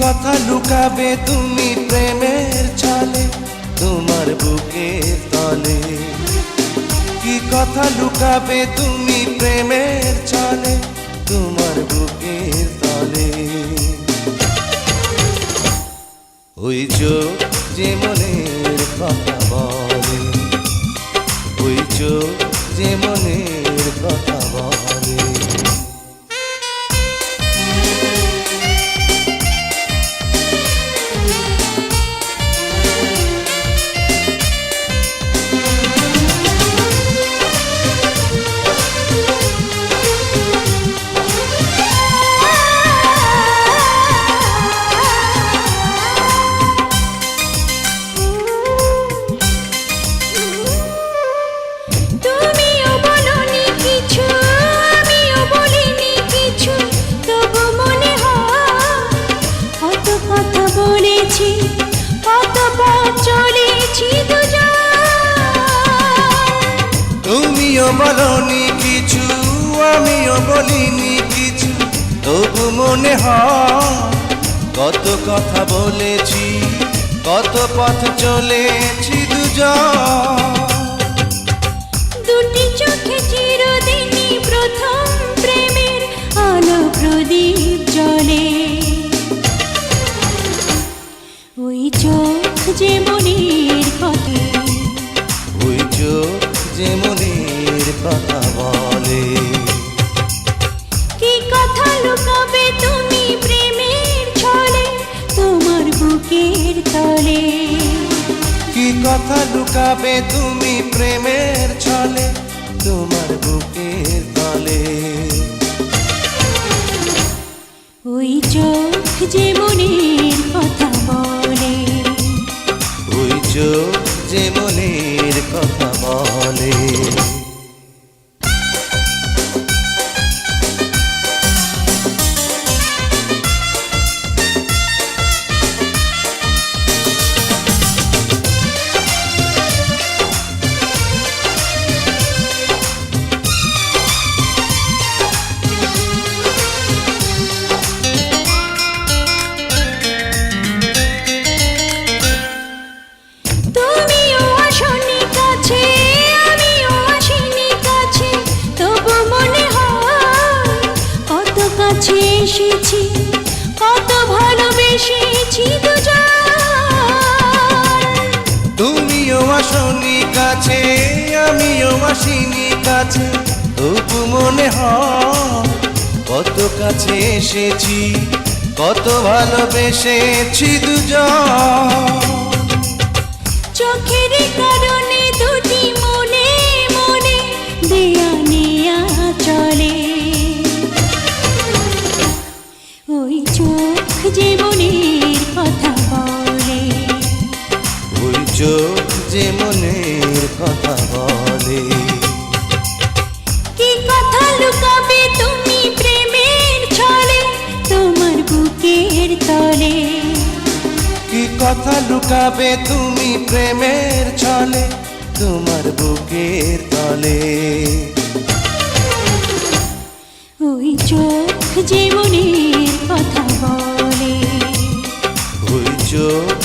কথা লুকাবে তুমি প্রেমের ছলে তোমার বুকের তলে? কি কথা লুকাবে তুমি প্রেমের ছলে তোমার বুকের তলে? ওই চোখ যে মনের কথা বলে, ওই চোখ যে মনের কথা বলে। তুমিও বলনি কিছু আমিও বলিনি কিছু, তবু মনে হয় কত কথা বলেছি, কত পথ চলেছি দুজন। দুটি চোখে চিরদিনই প্রথম প্রেমের আলো প্রদীপ জ্বলে। ওই চোখ যে মনের কথা, ওই চোখ যে মনের কথা বলে। কি কথা লুকাবে তুমি প্রেমের ছলে তোমার বুকের তলে? কি কথা লুকাবে তুমি প্রেমের ছলে তোমার বুকের তলে? ওই চোখ যে মনের কথা বলে, ওই চোখ যে মনের কথা বলে। এসেছি কত ভালোবেসেছি দুজন। তুমিও আসনি কাছে আমিও আসিনি কাছে, তবু মনে হয় কত কাছে এসেছি, কত ভালোবেসেছি দুজন। চোখের কারণে দুটি মনে মনে দেয়া নেয়া চলে। ওই চোখ যে মনের কথা বলে, ওই চোখ যে মনের কথা বলে। কি কথা লুকাবে তুমি প্রেমের ছলে তোমার বুকের তলে? কি কথা লুকাবে তুমি প্রেমের ছলে তোমার বুকের তলে? ওই চোখ যে মনের কথা বলে, ওই চোখ